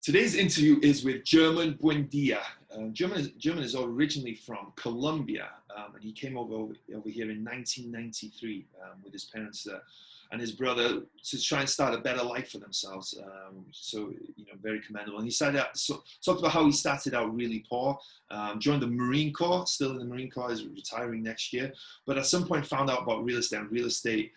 Today's interview is with German Buendia. German is originally from Colombia, and he came over here in 1993 with his parents and his brother to try and start a better life for themselves. Very commendable. And he talked about how he started out really poor, joined the Marine Corps, still in the Marine Corps, is retiring next year, but at some point found out about real estate.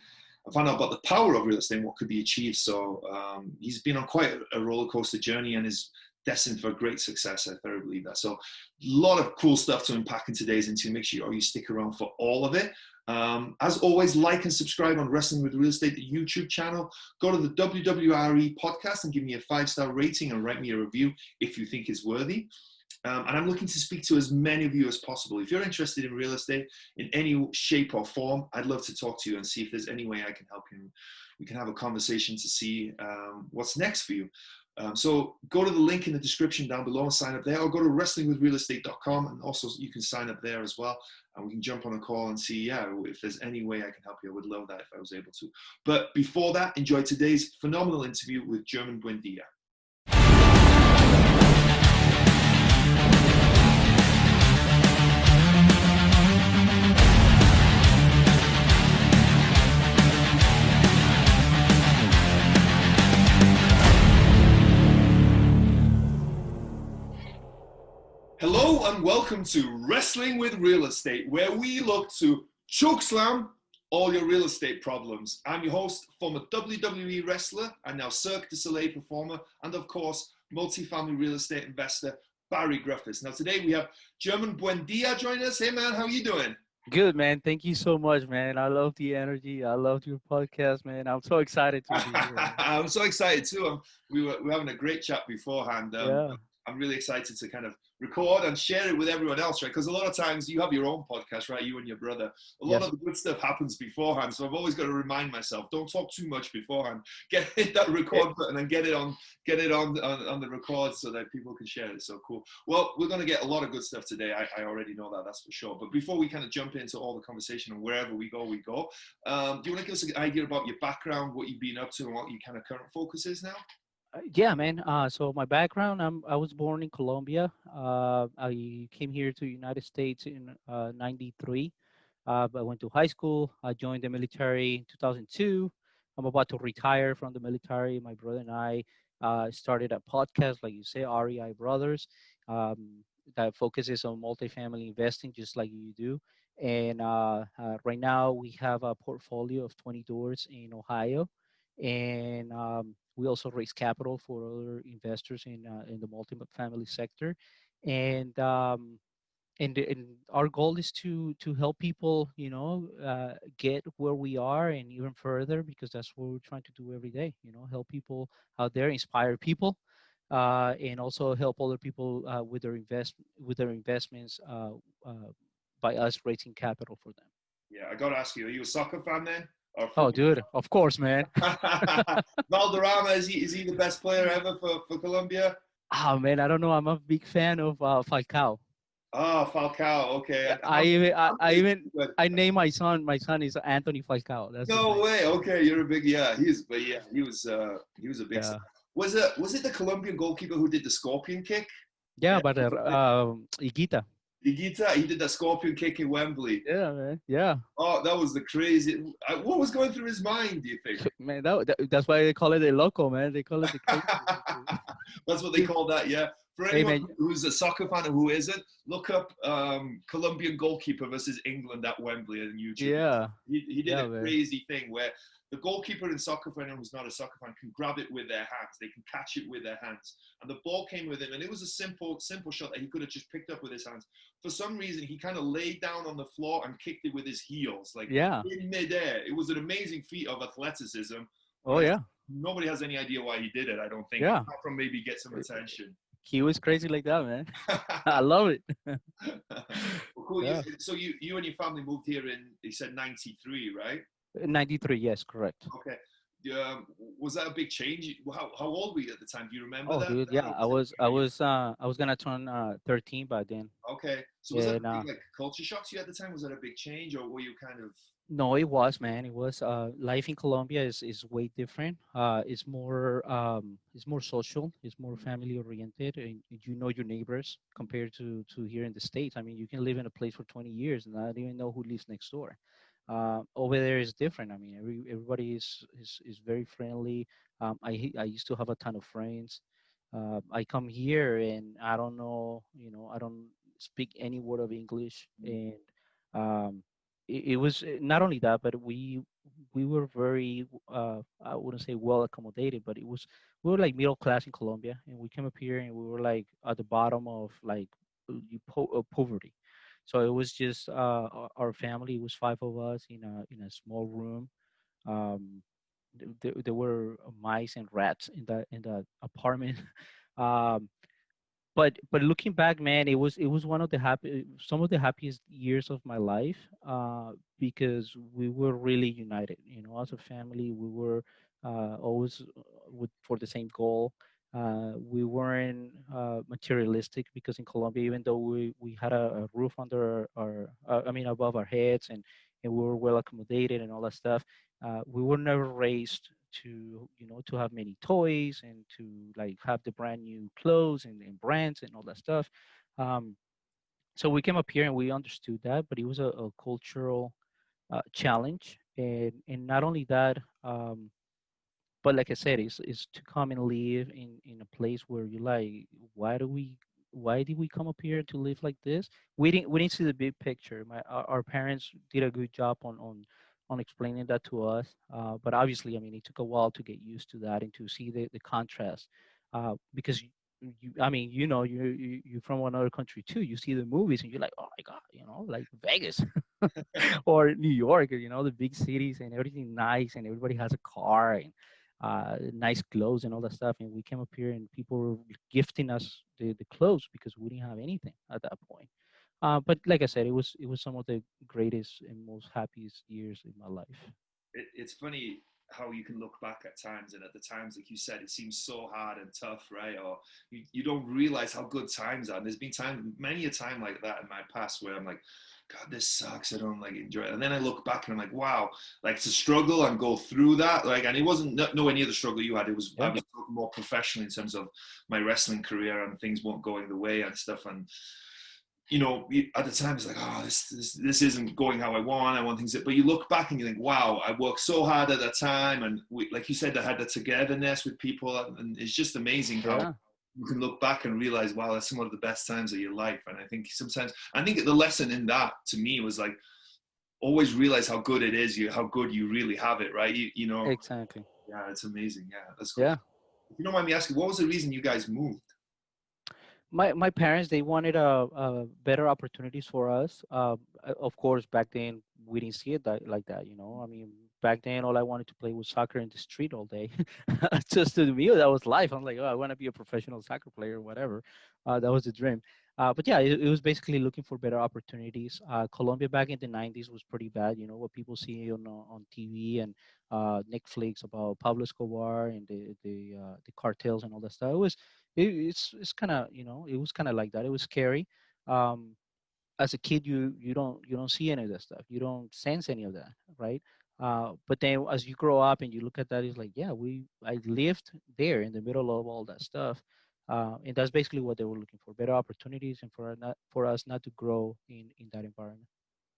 I found out about the power of real estate and what could be achieved. So he's been on quite a roller coaster journey and is destined for great success. I thoroughly believe that. So a lot of cool stuff to unpack in today's interview. Make sure you stick around for all of it. As always, like and subscribe on Wrestling with Real Estate, the YouTube channel. Go to the WWRE Podcast and give me a 5-star rating and write me a review if you think it's worthy. And I'm looking to speak to as many of you as possible. If you're interested in real estate in any shape or form, I'd love to talk to you and see if there's any way I can help you. We can have a conversation to see what's next for you. So go to the link in the description down below and sign up there, or go to wrestlingwithrealestate.com, and also you can sign up there as well. And we can jump on a call and see, if there's any way I can help you. I would love that if I was able to. But before that, enjoy today's phenomenal interview with German Buendia. Hello and welcome to Wrestling with Real Estate, where we look to chokeslam all your real estate problems. I'm your host, former WWE wrestler and now Cirque du Soleil performer, and of course, multifamily real estate investor, Barri Griffiths. Now today we have German Buendia joining us. Hey man, how are you doing? Good, man. Thank you so much, man. I love the energy. I love your podcast, man. I'm so excited to be here. I'm so excited too. We were having a great chat beforehand. I'm really excited to kind of record and share it with everyone else, right? Because a lot of times you have your own podcast, right? You and your brother. A lot of the good stuff happens beforehand. So I've always got to remind myself, don't talk too much beforehand. Hit that record button and get it on the record so that people can share it. So cool. Well, we're going to get a lot of good stuff today. I already know that, that's for sure. But before we kind of jump into all the conversation and wherever we go. Do you want to give us an idea about your background, what you've been up to, and what your kind of current focus is now? Yeah, man. So my background, I was born in Colombia. I came here to the United States in 93. I went to high school. I joined the military in 2002. I'm about to retire from the military. My brother and I started a podcast, like you say, REI Brothers, that focuses on multifamily investing, just like you do. And right now we have a portfolio of 20 doors in Ohio. And we also raise capital for other investors in the multifamily sector, and our goal is to help people, get where we are and even further, because that's what we're trying to do every day. Help people out there, inspire people, and also help other people with their investments by us raising capital for them. Yeah, I got to ask you, are you a soccer fan then? Oh, dude, of course, man. Valderrama, is he the best player ever for Colombia? Oh, man, I don't know. I'm a big fan of Falcao. Oh, Falcao. Okay. I named my son. My son is Anthony Falcao. That's no way. Okay, you're a big he was a big. Yeah. Was it the Colombian goalkeeper who did the scorpion kick? Yeah, but Higuita. Higuita, he did that scorpion kick in Wembley. Yeah, man. Yeah. Oh, that was the crazy. What was going through his mind, do you think? Man, that's why they call it a loco, man. They call it the crazy. That's what they call that, yeah. For anyone who's a soccer fan or who isn't, look up Colombian goalkeeper versus England at Wembley on YouTube. Yeah. He did a crazy thing where the goalkeeper in soccer, for anyone who's not a soccer fan, can grab it with their hands. They can catch it with their hands. And the ball came with him, and it was a simple shot that he could have just picked up with his hands. For some reason, he kind of laid down on the floor and kicked it with his heels, in midair. It was an amazing feat of athleticism. Oh, yeah. Nobody has any idea why he did it, I don't think. Yeah. Apart from maybe get some attention. He was crazy like that, man. I love it. Well, cool. Yeah. So you and your family moved here in, you said 93, right? 93, yes, correct. Okay. Was that a big change? How old were you at the time? Do you remember that? Oh, dude, yeah. I was gonna turn 13 by then. Okay. So was that a big, culture shock to you at the time? Was that a big change, or were you kind of? No, it was, man. It was. Life in Colombia is way different. It's more social. It's more family oriented, and you know your neighbors compared to here in the States. I mean, you can live in a place for 20 years and not even know who lives next door. Over there is different. I mean, everybody is very friendly. I used to have a ton of friends. I come here and I don't know, I don't speak any word of English, and um, it was not only that, but we were very I wouldn't say well accommodated, but we were like middle class in Colombia, and we came up here and we were like at the bottom of like poverty. So it was just our family. It was five of us in a small room. Um, there were mice and rats in that apartment. um, but looking back, man, it was one of the happy some of the happiest years of my life, because we were really united, as a family. We were always for the same goal. We weren't materialistic, because in Colombia, even though we had a roof under I mean, above our heads, and we were well accommodated and all that stuff, we were never raised to have many toys and to like have the brand new clothes and brands and all that stuff. um, so we came up here and we understood that, but it was a cultural challenge. And not only that, but like I said, is to come and live in a place where you like, why do we why did we come up here to live like this? We didn't see the big picture. Our parents did a good job on explaining that to us. But obviously, I mean, it took a while to get used to that and to see the contrast. Because I mean, you're from another country too. You see the movies and you're like, oh my god, like Vegas or New York, the big cities and everything nice, and everybody has a car and nice clothes and all that stuff. And we came up here and people were gifting us the clothes because we didn't have anything at that point. But like I said, it was some of the greatest and most happiest years in my life. It's funny how you can look back at times, and at the times, like you said, it seems so hard and tough, right? Or you don't realize how good times are. And there's been time, many a time like that in my past, where I'm like, God, this sucks. I don't like enjoy it. And then I look back and I'm like, wow, like to struggle and go through that. Like, and it wasn't nowhere near the struggle you had. I Yeah, was more professional in terms of my wrestling career, and things weren't going the way and stuff. And at the time it's like, oh, this isn't going how I want. I want things but you look back and you think, wow, I worked so hard at that time, and like you said, I had the togetherness with people, and it's just amazing how yeah, you can look back and realize, wow, that's some of the best times of your life. And I think the lesson in that to me was like, always realize how good it is, how good you really have it, right? exactly. Yeah, it's amazing. Yeah, that's cool. Yeah. If you don't mind me asking, what was the reason you guys moved? My parents, they wanted better opportunities for us. Of course, back then we didn't see it like that. I mean, back then all I wanted to play was soccer in the street all day. Just to me, that was life. I'm like, oh, I want to be a professional soccer player, or whatever. That was the dream. But yeah, it was basically looking for better opportunities. Colombia back in the '90s was pretty bad. What people see on TV and Netflix about Pablo Escobar and the cartels and all that stuff. It's kind of, it was kind of like that. It was scary. um as a kid, you don't see any of that stuff. You don't sense any of that, right? But then as you grow up and you look at that, it's like, yeah, I lived there in the middle of all that stuff. And that's basically what they were looking for: better opportunities, and for us not to grow in that environment.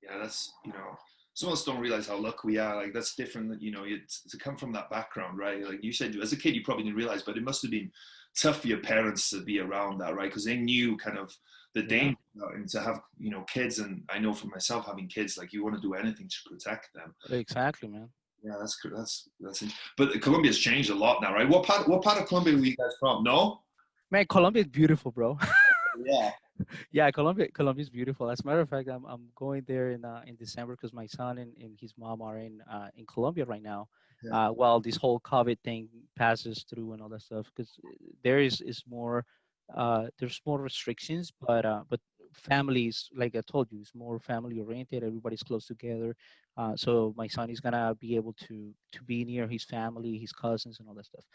Yeah, that's, some of us don't realize how lucky we are. Like, that's different that, to come from that background, right? Like you said, as a kid, you probably didn't realize, but it must have been tough for your parents to be around that, right? Because they knew kind of the Yeah, danger, and to have, kids. And I know for myself, having kids, like, you want to do anything to protect them. exactly, man. Yeah, that's it. But Colombia's changed a lot now, right? What part of Colombia were you guys from? No? Man, Colombia is beautiful, bro. Yeah. Yeah, Colombia is beautiful. As a matter of fact, I'm going there in December because my son and his mom are in Colombia right now. Yeah. While this whole COVID thing passes through and all that stuff, because there is more there's more restrictions, but families, like I told you, it's more family oriented. Everybody's close together. So my son is gonna be able to be near his family, his cousins, and all that stuff.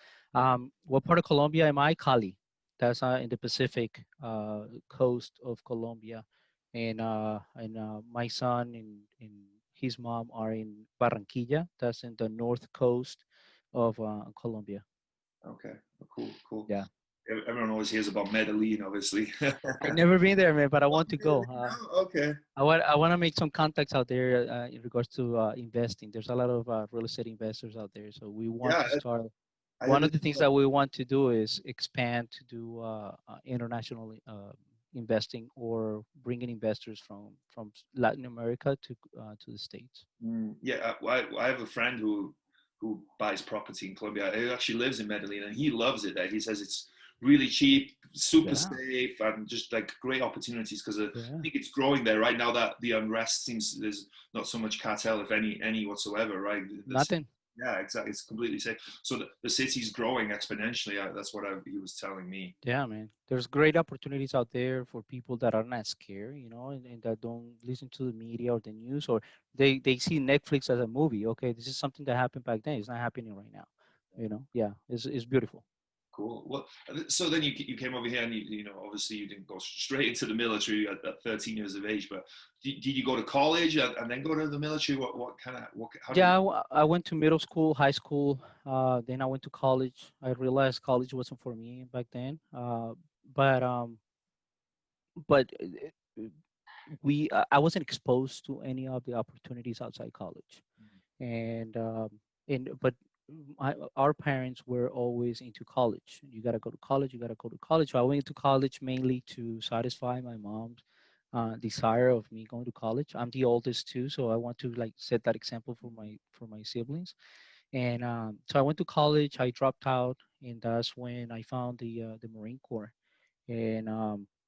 What part of Colombia am I? Cali. That's in the Pacific coast of Colombia, and my son and his mom are in Barranquilla. That's in the north coast of Colombia. Okay, cool, cool. Yeah. Everyone always hears about Medellin, obviously. I never been there, man, but I Oh, want to go. Medellin, oh, okay. I want to make some contacts out there in regards to investing. There's a lot of real estate investors out there, so we want Yeah, to start. I One heard of this. the things that we want to do is expand to do international investing or bringing investors from Latin America to the States. Yeah, I have a friend who buys property in Colombia. He actually lives in Medellin, and he loves it there. He says it's really cheap, super Yeah, safe, and just like great opportunities because I yeah, think it's growing there right now. That the unrest seems there's not so much cartel, if any whatsoever. Right? nothing. Yeah, exactly. It's completely safe. So the city's growing exponentially. That's what he was telling me. Yeah, man. There's great opportunities out there for people that are not scared, and that don't listen to the media or the news, or they see Netflix as a movie. Okay, this is something that happened back then. It's not happening right now. Yeah, it's beautiful. Cool. Well, so then you came over here, and obviously you didn't go straight into the military at 13 years of age, but did you go to college and then go to the military? What kind of how did Yeah, it? I went to middle school, high school. Then I went to college. I realized college wasn't for me back then. But but I wasn't exposed to any of the opportunities outside college, and but our parents were always into college. You got to go to college. You got to go to college. So I went to college mainly to satisfy my mom's desire of me going to college. I'm the oldest too, so I want to like set that example for my siblings. And so I went to college. I dropped out, and that's when I found the Marine Corps. And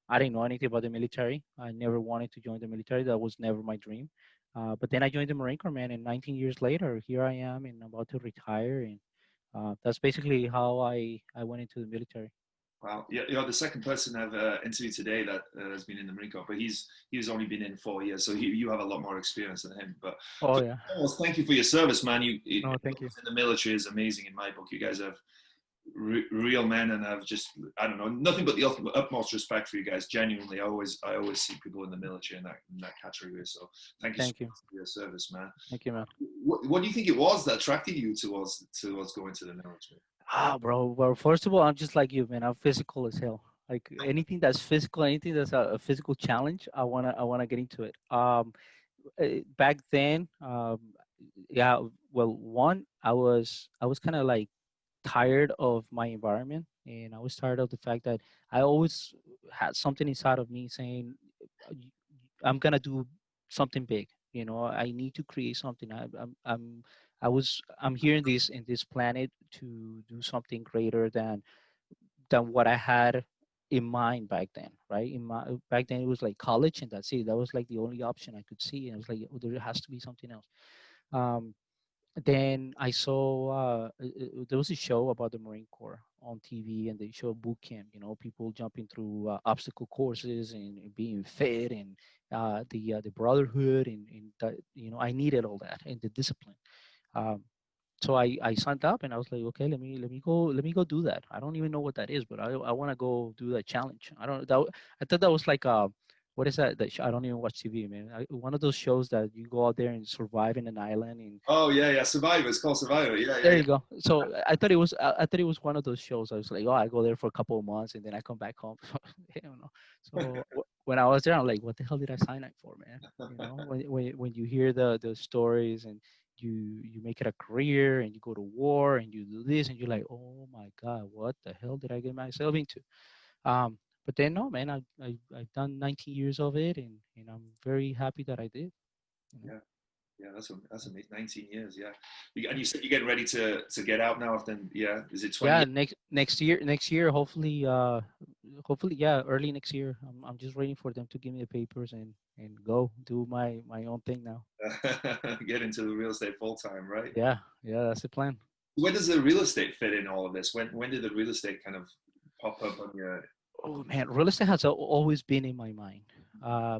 I didn't know anything about the military. I never wanted to join the military. That was never my dream. But then I joined the Marine Corps, man, and 19 years later, here I am, and I'm about to retire. And that's basically how I went into the military. Wow. Yeah, you're the second person I've interviewed today that has been in the Marine Corps, but he's only been in 4 years, so you have a lot more experience than him. But Oh first yeah. and foremost, thank you for your service, man. No, thank you. In the military is amazing in my book. You guys have real men, and I've just I don't know nothing but the utmost respect for you guys. Genuinely, I always see people in the military in that category. So thank you so Thank you. much for your service, man. Thank you, man. What do you think it was that attracted you towards going to the military? Bro. Well, first of all, I'm just like you, man. I'm physical as hell. Like anything that's physical, anything that's a physical challenge, I wanna get into it. Back then, yeah. Well, one, I was kind of like tired of my environment, and I was tired of the fact that I always had something inside of me saying, "Y- I'm gonna do something big. I need to create something. I'm here in this planet to do something greater than what I had in mind back then, right? Back then it was like college and that's it. That was like the only option I could see, and I was like, oh, there has to be something else. Um, then I saw there was a show about the Marine Corps on TV, and they show boot camp. People jumping through obstacle courses and being fit, and the brotherhood, and that, I needed all that and the discipline. Um, so I signed up, and I was like, okay, let me go do that. I don't even know what that is, but I want to go do that challenge. I thought that was like what is that? I don't even watch TV, man. One of those shows that you go out there and survive in an island, and Oh yeah, Survivor. It's called Survivor. Yeah, yeah, there yeah. you go. So I thought it was one of those shows. I was like, oh, I go there for a couple of months and then I come back home. Hell no. So when I was there, I'm like, what the hell did I sign up for, man? When you hear the stories, and you make it a career, and you go to war and you do this, and you're like, oh my God, what the hell did I get myself into? But then no, man, I've done 19 years of it, and I'm very happy that I did. You know? Yeah. Yeah, that's amazing. 19 years, yeah. And you said you're getting ready to get out now. Then, yeah, is it 20 Yeah, years? next year, hopefully, yeah, early next year. I'm just waiting for them to give me the papers and go do my own thing now. Get into the real estate full time, right? Yeah, yeah, that's the plan. Where does the real estate fit in all of this? When did the real estate kind of pop up on your? Oh man, real estate has always been in my mind,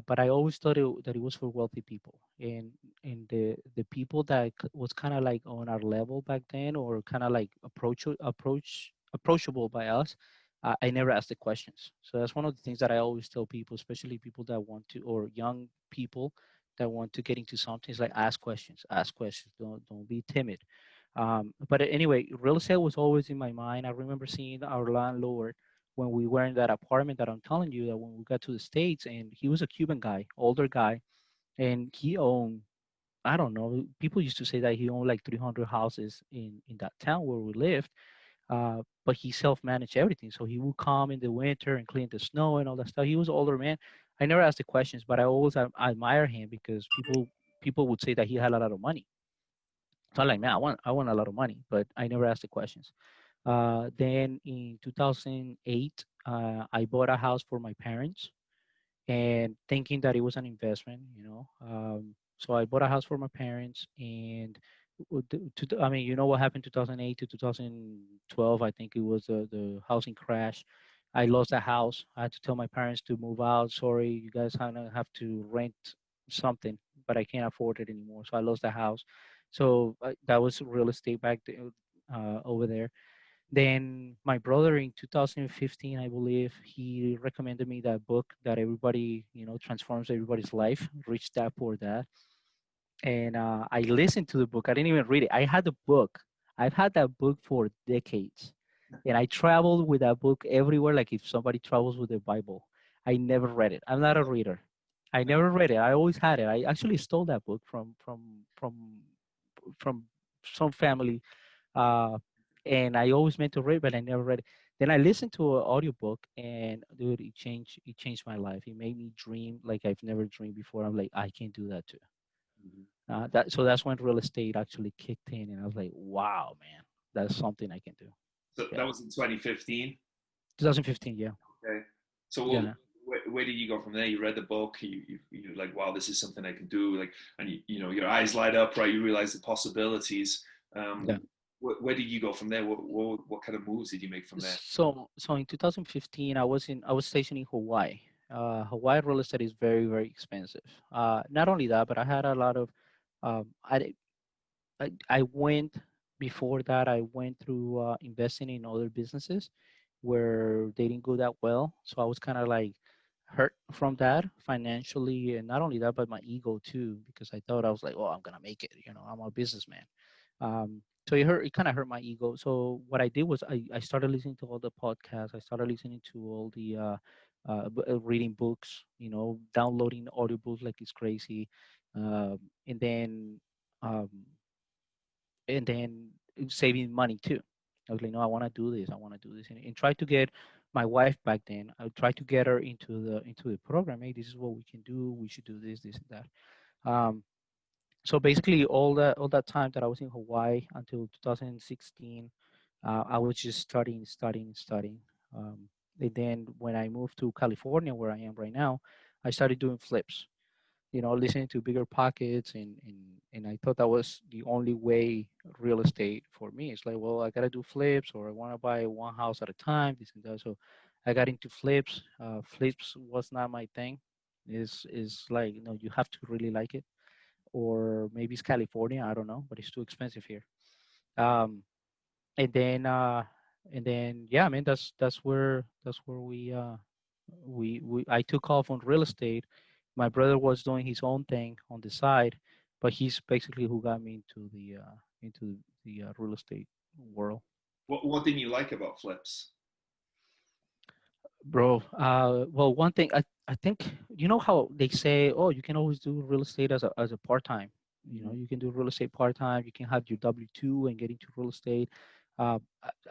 but I always thought that it was for wealthy people, and the people that was kind of like on our level back then, or kind of like approachable by us. I never asked the questions, so that's one of the things that I always tell people, especially people that want to, or young people that want to get into something. It's like ask questions. Don't be timid. But anyway, real estate was always in my mind. I remember seeing our landlord when we were in that apartment that I'm telling you that when we got to the States, and he was a Cuban guy, older guy, and he owned, I don't know, people used to say that he owned like 300 houses in that town where we lived. But he self-managed everything. So he would come in the winter and clean the snow and all that stuff. He was an older man. I never asked the questions, but I always admire him because people would say that he had a lot of money. So I'm like, man, I want a lot of money, but I never asked the questions. Then in 2008, I bought a house for my parents and thinking that it was an investment, you know. So I bought a house for my parents, and I mean, you know what happened 2008 to 2012? I think it was the housing crash. I lost a house. I had to tell my parents to move out. Sorry, you guys gonna have to rent something, but I can't afford it anymore. So I lost the house. So that was real estate back there, over there. Then my brother in 2015, I believe, he recommended me that book that everybody, you know, transforms everybody's life, Rich Dad Poor Dad. And I listened to the book. I didn't even read it. I had the book. I've had that book for decades. And I traveled with that book everywhere, like if somebody travels with the Bible. I never read it. I'm not a reader. I never read it. I always had it. I actually stole that book from some family, uh, and I always meant to read, but I never read it. Then I listened to an audiobook, and dude, it changed my life. It made me dream like I've never dreamed before. I'm like, I can do that too. Mhm. So that's when real estate actually kicked in, and I was like, wow, man, that's something I can do. So Yeah, that was in 2015. 2015. Yeah, Okay. So yeah. where did you go from there? You read the book. You're like, wow, this is something I can do. Like, and your eyes light up, right? You realize the possibilities. Yeah. Where did you go from there? What kind of moves did you make from there? So in 2015, I was stationed in Hawaii. Hawaii real estate is very, very expensive. Not only that, but I had a lot of I I went before that. I went through investing in other businesses where they didn't go that well. So I was kind of like hurt from that financially, and not only that, but my ego too, because I thought I was like, oh, I'm gonna make it. You know, I'm a businessman. So it hurt. It kind of hurt my ego. So what I did was I started listening to all the podcasts. I started listening to all the reading books. You know, downloading audiobooks like it's crazy, and then. Um, and then saving money too. I was like, no, I want to do this. I want to do this, and try to get my wife back then. I tried to get her into the program. Hey, this is what we can do. We should do this, and that. So basically, all that time that I was in Hawaii until 2016, I was just studying. Um, and then when I moved to California, where I am right now, I started doing flips, listening to bigger pockets, and I thought that was the only way real estate for me. It's like, well, I gotta do flips, or I want to buy one house at a time, this and that. So I got into flips. Flips was not my thing. Is like, you have to really like it, or maybe it's California, I don't know, but it's too expensive here. Um, and then yeah, I mean, that's where we I took off on real estate. My brother was doing his own thing on the side, but he's basically who got me into the real estate world. What didn't you like about flips? Bro, well, one thing I think, how they say, oh, you can always do real estate as a part-time. Mhm. You can do real estate part-time. You can have your W-2 and get into real estate. I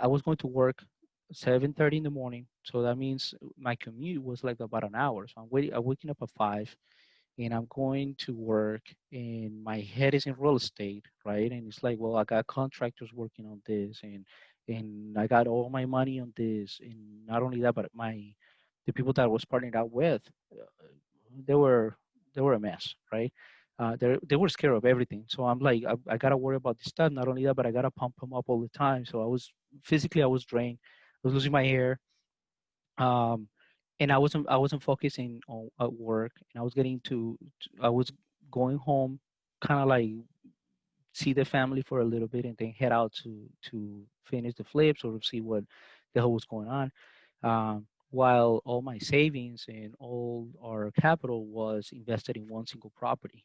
was going to work 7:30 in the morning, so that means my commute was like about an hour. So I'm waking up at 5, and I'm going to work, and my head is in real estate, right? And it's like, well, I got contractors working on this, and I got all my money on this, and not only that, but the people that I was partnered out with, uh, they were they were a mess, right? They were scared of everything. So I'm like, I gotta worry about this stuff. Not only that, but I gotta pump them up all the time. So I was drained. I was losing my hair, um, and I wasn't focusing on at work, and I was I was going home, kind of like see the family for a little bit, and then head out to finish the flips or see what the hell was going on. while all my savings and all our capital was invested in one single property.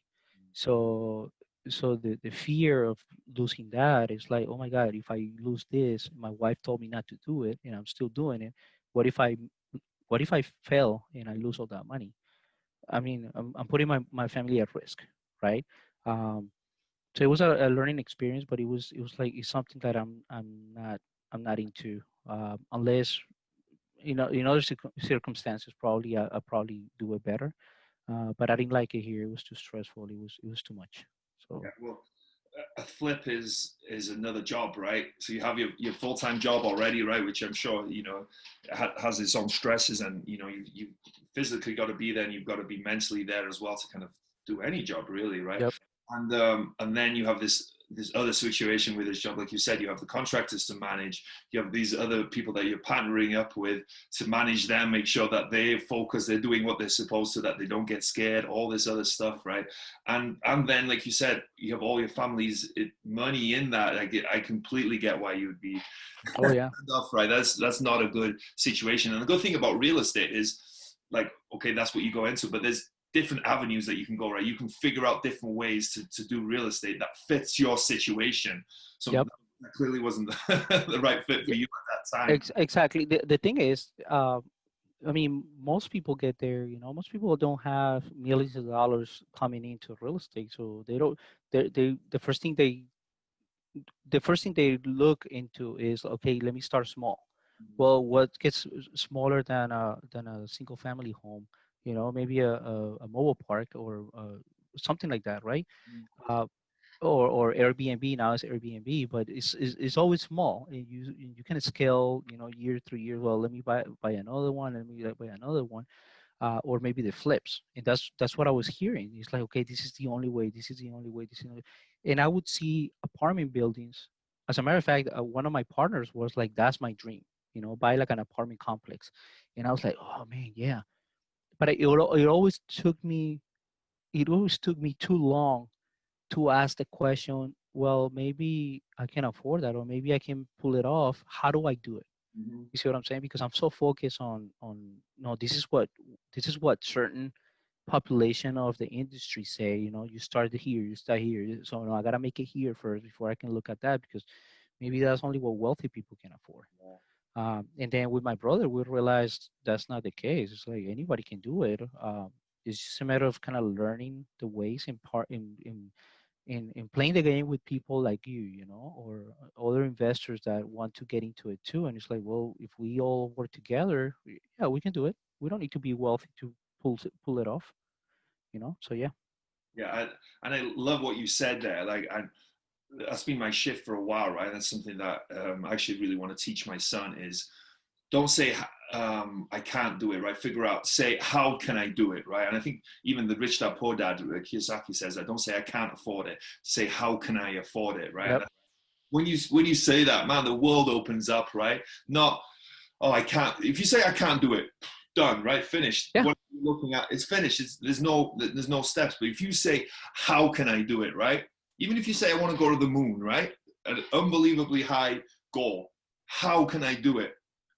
So the fear of losing that is like, oh my God, if I lose this, my wife told me not to do it and I'm still doing it. What if I what if I fail and I lose all that money? I mean, I'm putting my family at risk, right? Um, so it was a learning experience, but it was like it's something that I'm not into unless in other circumstances probably I probably do it better. But I didn't like it here. It was too stressful. It was too much. Yeah, So well, a flip is another job, right? So you have your full-time job already, right? Which I'm sure has its own stresses, and you physically got to be there, and you've got to be mentally there as well to kind of do any job, really, right? yep. And then you have this other situation with this job, like you said, you have the contractors to manage, you have these other people that you're partnering up with to manage them, make sure that they focus, they're doing what they're supposed to, that they don't get scared, all this other stuff, right? And then, like you said, you have all your family's money in that. I completely get why you would be Oh yeah. enough, right? That's not a good situation. And the good thing about real estate is, like, okay, that's what you go into, but there's different avenues that you can go, right? You can figure out different ways to do real estate that fits your situation. So Yep. that clearly wasn't the right fit for Yeah, you at that time. exactly. The thing is, I mean, most people get there. Most people don't have millions of dollars coming into real estate, so they don't. They the first thing they look into is, okay, let me start small. Well, what gets smaller than a single family home? Maybe a mobile park or something like that, right? Uh, or Airbnb. Now it's Airbnb, but it's always small. And you can scale, year through year. Well, let me buy another one. Let me buy another one, or maybe the flips. And that's what I was hearing. It's like, okay, this is the only way. This is the only way. This is the only. And I would see apartment buildings. As a matter of fact, one of my partners was like, "That's my dream. Buy like an apartment complex." And I was like, "Oh man, yeah." But it always took me. It always took me too long to ask the question, well, maybe I can afford that, or maybe I can pull it off. How do I do it? Mm-hmm. You see what I'm saying? Because I'm so focused on no, this is what certain population of the industry say. You start here, you start here. So no, I gotta make it here first before I can look at that, because maybe that's only what wealthy people can afford. And then with my brother, we realized that's not the case. It's like anybody can do it. It's just a matter of kind of learning the ways in part in playing the game with people like or other investors that want to get into it too. And it's like, well, if we all work together, yeah, we can do it. We don't need to be wealthy to pull it off. So yeah. Yeah, and I love what you said there. Like, that's been my shift for a while, right? That's something that I actually really want to teach my son is, don't say I can't do it, right? Figure out, say, how can I do it, right? And I think even the Rich Dad Poor Dad, Kiyosaki says that. Don't say I can't afford it. Say, how can I afford it, right? Yep. And when you say that, man, the world opens up, right? Not, oh, I can't. If you say I can't do it, done, right? Finished. Yeah. What you're looking at, it's finished. There's no steps. But if you say, how can I do it, right? Even if you say I want to go to the moon, right? An unbelievably high goal. How can I do it?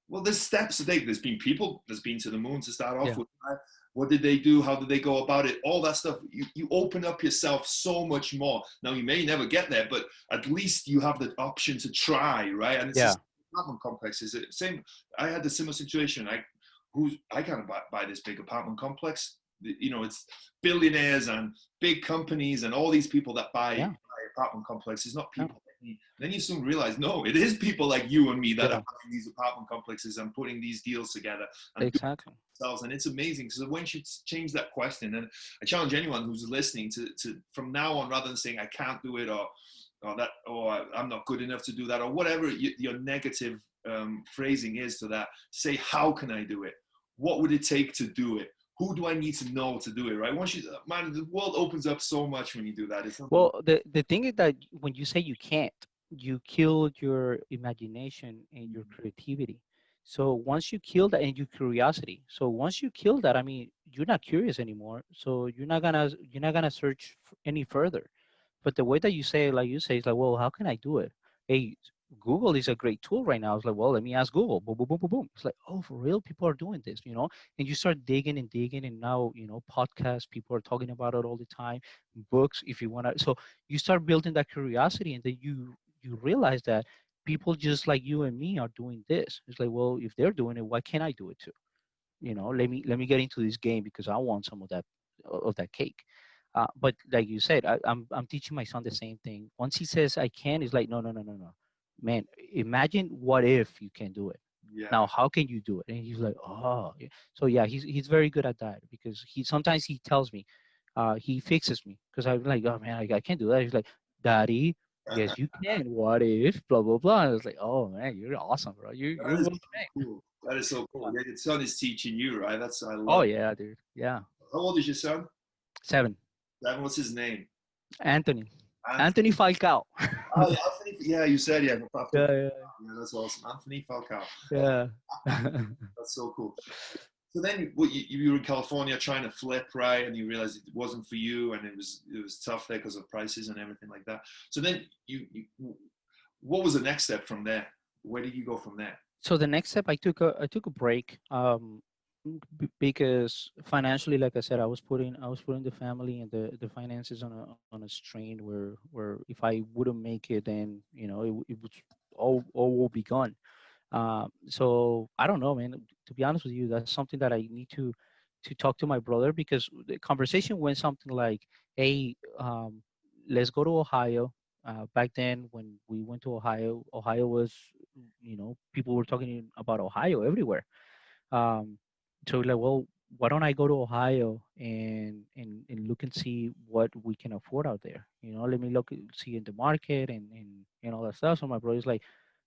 Well, there's steps to take. There's been people that's been to the moon to start off Yeah. with. Right? What did they do? How did they go about it? All that stuff. You open up yourself so much more. Now, you may never get there, but at least you have the option to try, right? And it's Yeah. just apartment complexes. Same. I had the similar situation. I can't buy this big apartment complex. It's billionaires and big companies and all these people that buy Yeah. apartment complexes, not Yeah. people like me. Then you soon realize, no, it is people like you and me that Yeah. are buying these apartment complexes and putting these deals together and doing Exactly. it themselves. And it's amazing. So once you change that question, and I challenge anyone who's listening to from now on, rather than saying I can't do it or I'm not good enough to do that, or whatever your negative phrasing is to that, say, how can I do it? What would it take to do it? Who do I need to know to do it, right? Man, the world opens up so much when you do that. It's Well, the thing is that when you say you can't, you kill your imagination and your creativity. So once you kill that and your curiosity, so once you kill that, I mean, you're not curious anymore. So you're not gonna search any further. But the way that you say, like you say, is like, well, how can I do it? Hey, Google is a great tool right now. It's like, well, let me ask Google. Boom, boom, boom, boom, boom. It's like, oh, for real, people are doing this, and you start digging and digging, and now, podcasts, people are talking about it all the time. Books, if you want to. So you start building that curiosity, and then you realize that people just like you and me are doing this. It's like, well, if they're doing it, why can't I do it too? Let me get into this game because I want some of that cake. But like you said, I'm teaching my son the same thing. Once he says I can, it's like, no, no, no, no, no, man. Imagine what if you can do it. Yeah. Now, how can you do it? And he's like, oh, yeah. So yeah, he's very good at that because he sometimes he tells me, he fixes me because I'm like, oh man, I can't do that. He's like, Daddy, yes you can. What if blah blah blah? And I was like, oh man, you're awesome, bro. You're That is well so trained. cool. That is so cool. Yeah. Yeah, your son is teaching you, right? I Oh love it. yeah, dude. Yeah. How old is your son? 7. What's his name? Anthony. Anthony. Anthony Falcao. Oh, yeah, Anthony. Yeah, you said, yeah. After, Yeah, yeah, yeah, that's awesome. Anthony Falcao. yeah. That's so cool. So then, you were in California trying to flip, right? And you realized it wasn't for you, and it was tough there because of prices and everything like that. So then, what was the next step from there? Where did you go from there? So the next step, I took a break, because financially, like I said, I was putting the family and the finances on a strain where if I wouldn't make it, then it would all will be gone. So I don't know, man. To be honest with you, that's something that I need to talk to my brother because the conversation went something like, "Hey, let's go to Ohio." Back then, when we went to Ohio, Ohio was, people were talking about Ohio everywhere. Um, so like, well, why don't I go to Ohio and look and see what we can afford out there? Let me look see in the market and all that stuff. So my brother's like,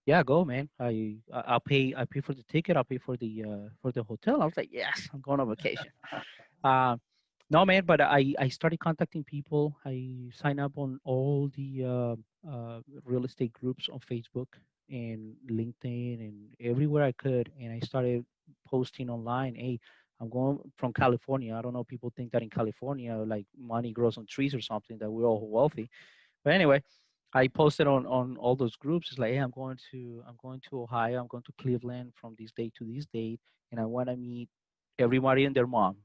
yeah, go, man. I'll pay for the ticket. I'll pay for the hotel. I was like, yes, I'm going on vacation. Uh, no, man, but I started contacting people. I signed up on all the real estate groups on Facebook and LinkedIn and everywhere I could, and I started posting online. Hey, I'm going from California. I don't know. People think that in California, like money grows on trees or something. That we're all wealthy. But anyway, I posted on all those groups. It's like, hey, I'm going to Ohio. I'm going to Cleveland from this date to this date, and I want to meet everybody and their mom,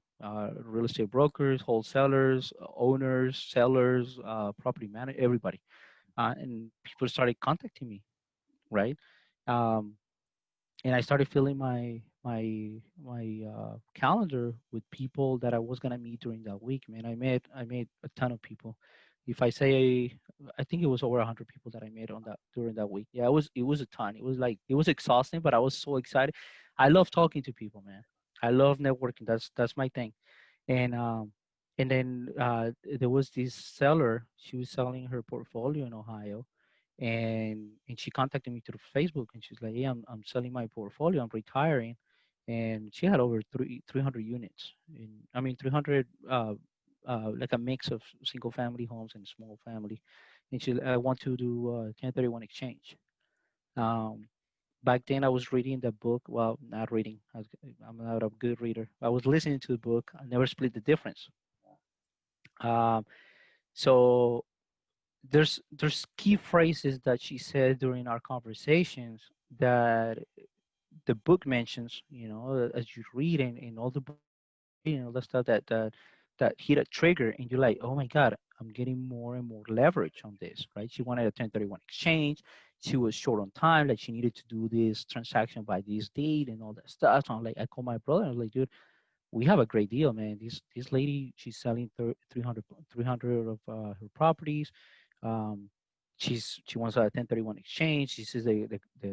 real estate brokers, wholesalers, owners, sellers, property manager, everybody. And people started contacting me, right? Um, and I started filling my calendar with people that I was gonna meet during that week. Man, I made a ton of people. If I say, I think it was over 100 people that I met on that during that week. Yeah, it was a ton. It was exhausting, but I was so excited. I love talking to people, man. I love networking. That's my thing. And then there was this seller. She was selling her portfolio in Ohio, and she contacted me through Facebook, and she's like, "Hey, I'm selling my portfolio. I'm retiring," and she had over 300 units. I mean 300, like a mix of single family homes and small family. And I want to do 1031 exchange. Um, Back then I was reading the book. Well, not reading. I'm not a good reader. I was listening to the book. I never split the difference. Um, so there's key phrases that she said during our conversations that the book mentions. As you read in all the books that you read and all the stuff that hit a trigger, and you're like, oh my god, I'm getting more and more leverage on this, right? She wanted a 1031 exchange. She was short on time, like she needed to do this transaction by this date and all that stuff. So I'm like, I called my brother. I was like, dude, we have a great deal, man. This lady, she's selling 300 of her properties. Um, she wants a 1031 exchange. She says the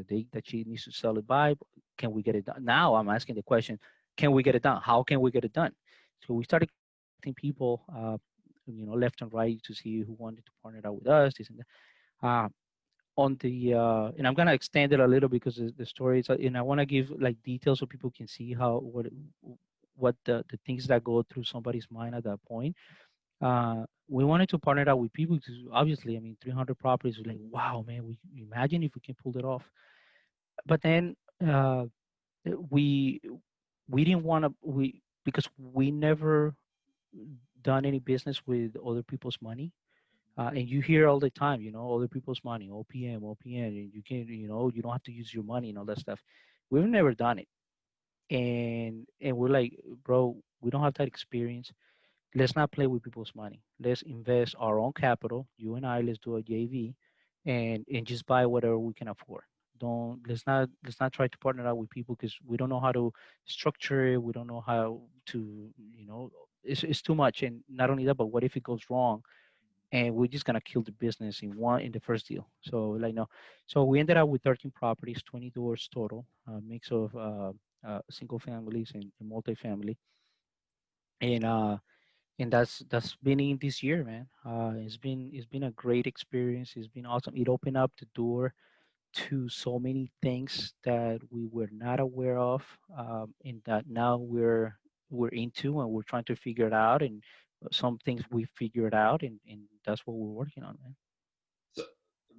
date that she needs to sell it by. Can we get it done? Now I'm asking the question, can we get it done? How can we get it done? So we started contacting people, left and right to see who wanted to partner out with us, this and that. On the and I'm gonna extend it a little because the story is, and I want to give like details so people can see what the things that go through somebody's mind at that point. We wanted to partner out with people because obviously, I mean, 300 properties was like, wow, man, we imagine if we can pull it off. But then uh, we we didn't want to because we never done any business with other people's money. And you hear all the time, other people's money, OPM, OPM, and you can, you don't have to use your money and all that stuff. We've never done it, and we're like, bro, we don't have that experience. Let's not play with people's money. Let's invest our own capital. You and I, let's do a JV, and just buy whatever we can afford. Don't let's not try to partner up with people because we don't know how to structure it. We don't know how to, it's too much. And not only that, but what if it goes wrong? And we're just gonna kill the business in the first deal. So like no, so we ended up with 13 properties, 20 doors total, a mix of single families and multifamily, and that's been in this year, man. It's been a great experience. It's been awesome. It opened up the door to so many things that we were not aware of, and that now we're into and we're trying to figure it out. And some things we figured out, and that's what we're working on, man. So,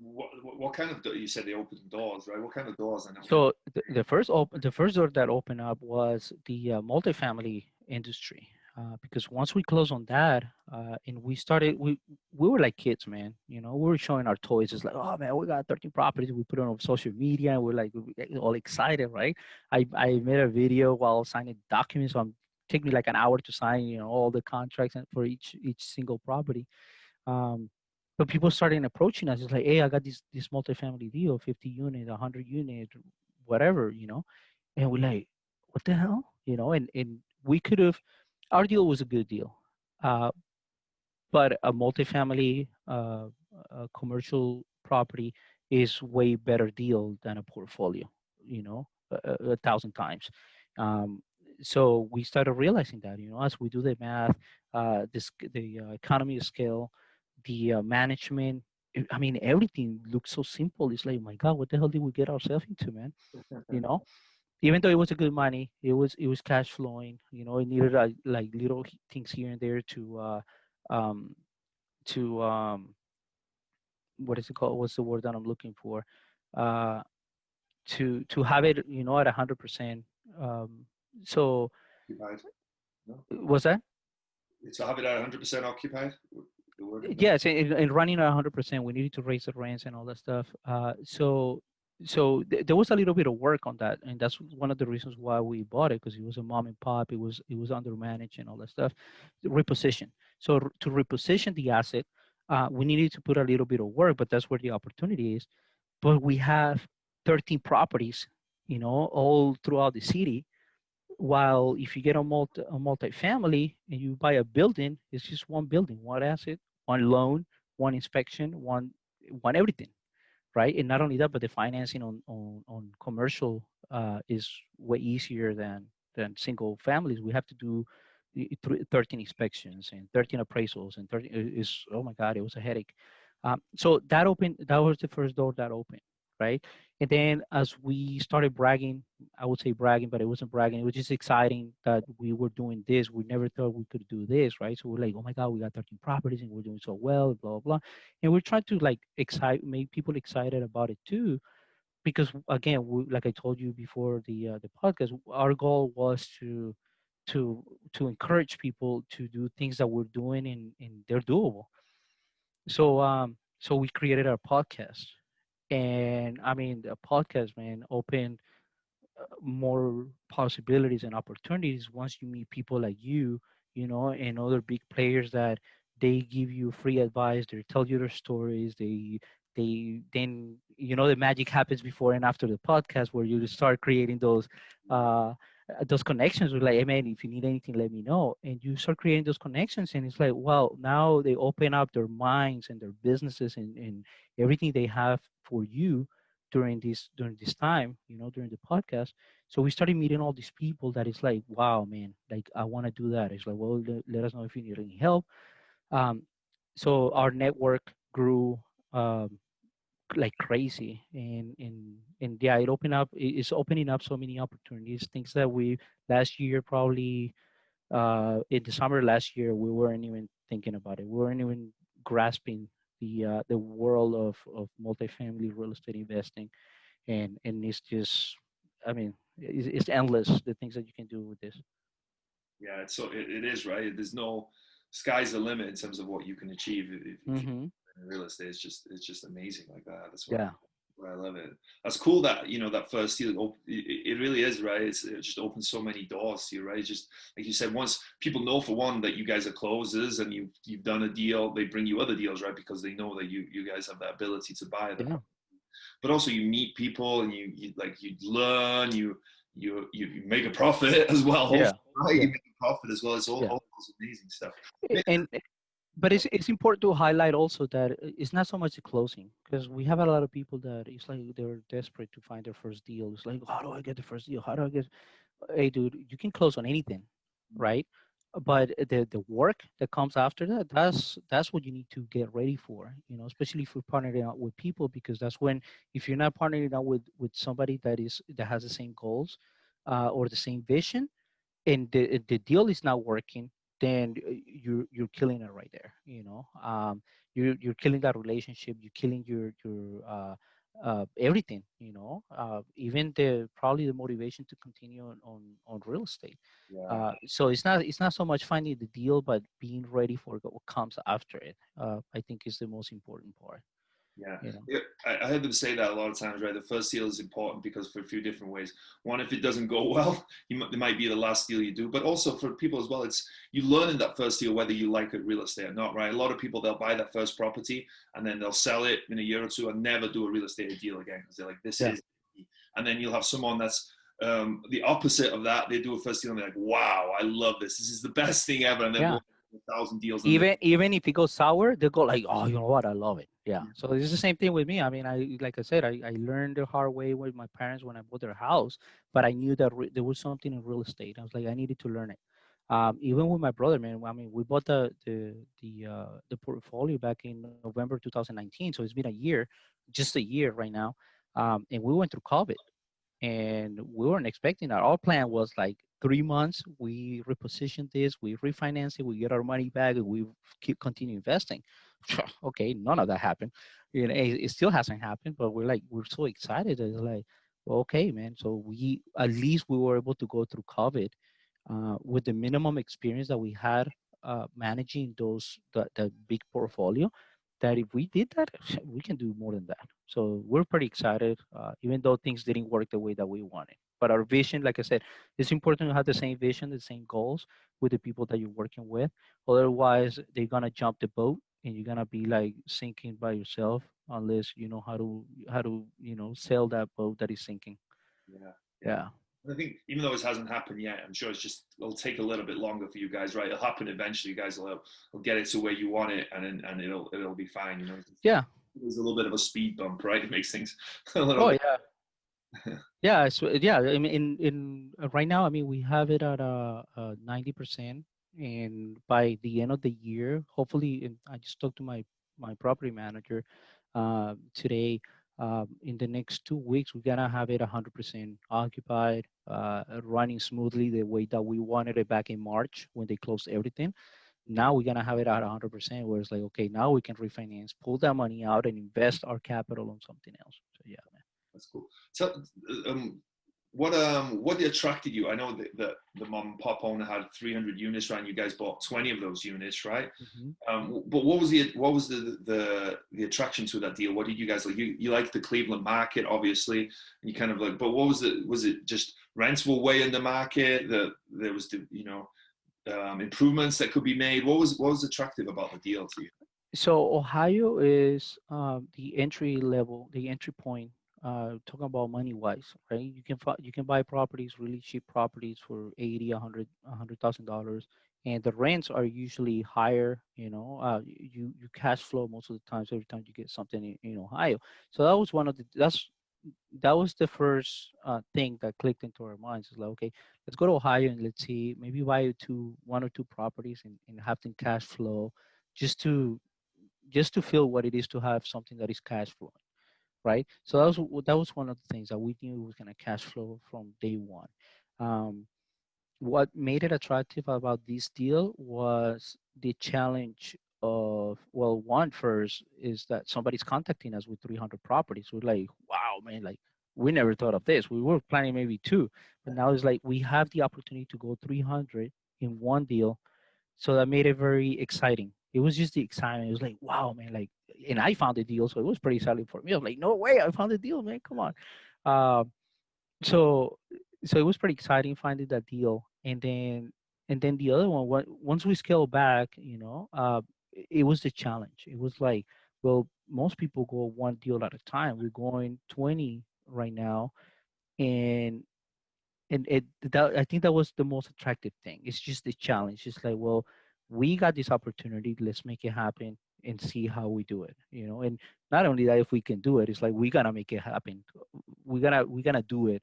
what kind of you said they open doors, right? What kind of doors? I know. So the first door that opened up was the multifamily industry, because once we closed on that, and we were like kids, man. We were showing our toys. It's like, oh man, we got 13 properties. We put it on social media, and we're like all excited, right? I made a video while signing documents. So take me like an hour to sign, all the contracts and for each single property. Um, but people started approaching us. It's like, hey, I got this multifamily deal, 50 unit, 100 unit, whatever, And we're like, what the hell, And we could have, our deal was a good deal, uh, but a multifamily commercial property is way better deal than a portfolio, a thousand times. Um, so we started realizing that, as we do the math, the economy of scale, the management. I mean, everything looks so simple. It's like, my God, what the hell did we get ourselves into, man? You know, Even though it was a good money, it was cash flowing. It needed like little things here and there um, to what is it called? What's the word that I'm looking for? Uh, to have it, at 100%. Um, so Occupied? No, was that? it's have it at 100% occupied. The word no. Yes, and running at 100%, we needed to raise the rents and all that stuff. There was a little bit of work on that, and that's one of the reasons why we bought it, because it was a mom and pop. It was undermanaged and all that stuff. The reposition. So to reposition the asset, we needed to put a little bit of work, but that's where the opportunity is. But we have 13 properties, all throughout the city, while if you get a multifamily and you buy a building, it's just one building, one asset, one loan, one inspection, one everything, right? And not only that, but the financing on commercial is way easier than single families. We have to do 13 inspections and 13 appraisals and 13 is, oh my God, it was a headache. So that was the first door that opened, right? And then as we started bragging, I would say bragging, but it wasn't bragging. It was just exciting that we were doing this. We never thought we could do this, right? So we're like, oh my God, we got 13 properties and we're doing so well, blah, blah, blah. And we're trying to like make people excited about it too. Because again, like I told you before the podcast, our goal was to to encourage people to do things that we're doing and they're doable. So we created our podcast. And I mean, the podcast, man, opened more possibilities and opportunities once you meet people like and other big players that they give you free advice, they tell you their stories, they then the magic happens before and after the podcast where you start creating those connections with like, hey man, if you need anything, let me know. And you start creating those connections and it's like, wow, now they open up their minds and their businesses and everything they have for you during this time, during the podcast. So we started meeting all these people that it's like, wow, man, like I want to do that. It's like, well, let us know if you need any help. Um, so our network grew like crazy, and yeah, it's opening up so many opportunities, things that we last year probably in the summer last year we weren't even thinking about it. We weren't even grasping the world of multifamily real estate investing, and it's just, I mean, it's endless the things that you can do with this. Yeah, it is right. There's no sky's the limit in terms of what you can achieve if you Mm-hmm. real estate is just amazing like that. That's Yeah. why I love it. That's cool that that first deal. It really is, right. It just opens so many doors to you, right. It's just like you said. Once people know, for one, that you guys are closers and you've done a deal, they bring you other deals, right, because they know that you guys have that ability to buy the Yeah. property. But also you meet people and you learn, you make a profit as well. Yeah. Hopefully, right? Yeah. You make a profit as well. It's Yeah. all those amazing stuff. And but it's important to highlight also that it's not so much the closing, because we have a lot of people that it's like they're desperate to find their first deal. It's like, how do I get the first deal? How do I get? Hey, dude, you can close on anything, right? But the work that comes after that, that's what you need to get ready for. Especially if you're partnering out with people, because that's when, if you're not partnering out with somebody that has the same goals, or the same vision, and the deal is not working, then you're killing it right there. You're killing that relationship. You're killing everything. Even the probably the motivation to continue on real estate. Yeah. So it's not so much finding the deal, but being ready for what comes after it. I think is the most important part. Yeah. You know. Yeah, I heard them say that a lot of times, right? The first deal is important because for a few different ways. One, if it doesn't go well, it might be the last deal you do. But also for people as well, it's you learn in that first deal whether you like it real estate or not, right? A lot of people, they'll buy that first property and then they'll sell it in a year or two and never do a real estate deal again because they're like, this Yeah. is. And then you'll have someone that's the opposite of that. They do a first deal and they're like, wow, I love this. This is the best thing ever. And then Yeah. go 1,000 deals. And Even if it goes sour, they'll go like, oh, you know what, I love it. Yeah. So it's the same thing with me. I mean, like I said, I learned the hard way with my parents when I bought their house, but I knew that there was something in real estate. I was like, I needed to learn it. Even with my brother, man. I mean, we bought the portfolio back in November 2019, so it's been a year, just a year right now, and we went through COVID, and we weren't expecting that. Our plan was like 3 months. We repositioned this, we refinance it, we get our money back, and we keep continue investing. Okay, none of that happened. It still hasn't happened, but we're so excited. It's like, well, okay, man. So we at least we were able to go through COVID with the minimum experience that we had managing the big portfolio, that if we did that, we can do more than that. So we're pretty excited, even though things didn't work the way that we wanted. But our vision, like I said, it's important to have the same vision, the same goals with the people that you're working with. Otherwise, they're gonna jump the boat, and you're gonna be like sinking by yourself unless you know how to sail that boat that is sinking. yeah, yeah. Yeah. I think even though it hasn't happened yet, I'm sure it'll take a little bit longer for you guys, right? It'll happen eventually. You guys will get it to where you want it, and it'll be fine. Yeah. There's a little bit of a speed bump, right? It makes things a little Oh bit. yeah. Yeah, yeah. I mean, right now, I mean, we have it at 90%, and by the end of the year, hopefully, and I just talked to my property manager today. In the next 2 weeks, we're gonna have it 100% occupied, running smoothly the way that we wanted it back in March when they closed everything. Now we're gonna have it at 100%, where it's like, okay, now we can refinance, pull that money out, and invest our capital on something else. So yeah, man. That's cool. So, what attracted you? I know that the mom and pop owner had 300 units, right? And you guys bought 20 of those units, right? Mm-hmm. But what was the attraction to that deal? What did you guys like? You liked the Cleveland market, obviously, and you kind of like. But what was it? Was it just rents were way in the market? There was improvements that could be made. What was attractive about the deal to you? So Ohio is the entry level, the entry point. Talking about money wise, right? You can buy properties, really cheap properties for 80, 100, $100,000, and the rents are usually higher. You cash flow most of the times every time you get something in Ohio. So that was that was the first thing that clicked into our minds. It's like, okay, let's go to Ohio and let's see, maybe buy one or two properties and have them cash flow, just to feel what it is to have something that is cash flowing, right? So that was one of the things that we knew was going to cash flow from day one. Um, what made it attractive about this deal was the challenge of, well, one first is that somebody's contacting us with 300 properties. We're like, wow, man, like we never thought of this. We were planning maybe two, but now it's like we have the opportunity to go 300 in one deal. So that made it very exciting. It was just the excitement. It was like, wow, man, like, and I found the deal, so it was pretty exciting for me. I was like, no way, I found the deal, man, come on. Um, so so it was pretty exciting finding that deal, and then the other one, once we scale back, it was the challenge. It was like, well, most people go one deal at a time. We're going 20 right now, and I think that was the most attractive thing. It's just the challenge. It's like, well, we got this opportunity, let's make it happen and see how we do it, and not only that, if we can do it, it's like we gotta make it happen. We gotta do it,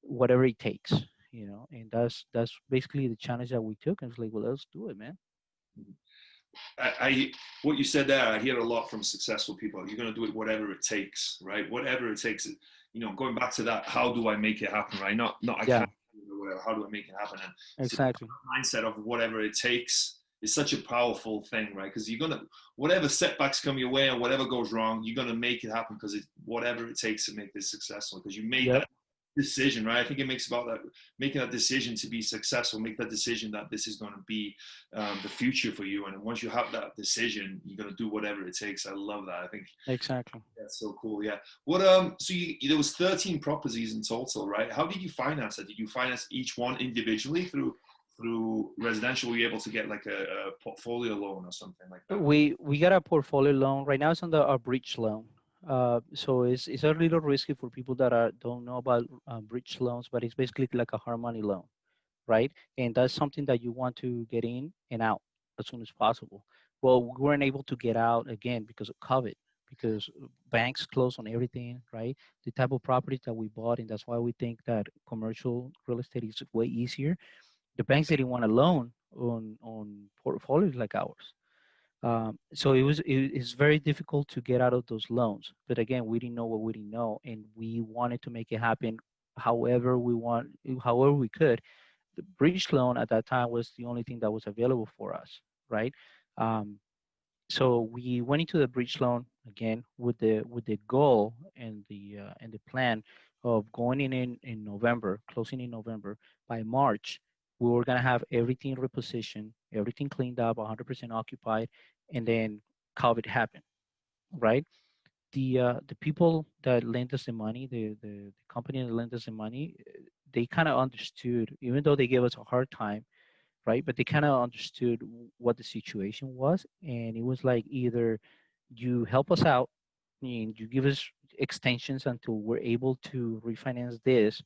whatever it takes, and that's basically the challenge that we took, and it's like, well, let's do it, man. I what you said there, I hear a lot from successful people. You're going to do it whatever it takes, right? Whatever it takes. Going back to that, how do I make it happen, right? Not I Yeah, can't. How do I make it happen? And so exactly. mindset of whatever it takes is such a powerful thing, right? Because you're gonna, whatever setbacks come your way or whatever goes wrong, you're gonna make it happen because it's whatever it takes to make this successful. Because you made Yep. that decision, right? I think it makes about that, making that decision to be successful, make that decision that this is going to be the future for you. And once you have that decision, you're going to do whatever it takes. I love that. I think Exactly. that's so cool. Yeah. What so there was 13 properties in total, right? How did you finance that? Did you finance each one individually through residential? Were you able to get like a portfolio loan or something like that? We got a portfolio loan right now. It's under a bridge loan. So it's a little risky for people that don't know about bridge loans, but it's basically like a hard money loan, right? And that's something that you want to get in and out as soon as possible. Well, we weren't able to get out again because of COVID, because banks closed on everything, right? The type of properties that we bought, and that's why we think that commercial real estate is way easier. The banks didn't want to loan on portfolios like ours. So it's very difficult to get out of those loans. But again, we didn't know what we didn't know, and we wanted to make it happen however we could. The bridge loan at that time was the only thing that was available for us, right? Um, so we went into the bridge loan again with the goal and the plan of going in November, closing in November. By March, we were gonna have everything repositioned, everything cleaned up, 100% occupied, and then COVID happened, right? The people that lent us the money, the company that lent us the money, they kind of understood, even though they gave us a hard time, right? But they kind of understood what the situation was, and it was like, either you help us out and you give us extensions until we're able to refinance this,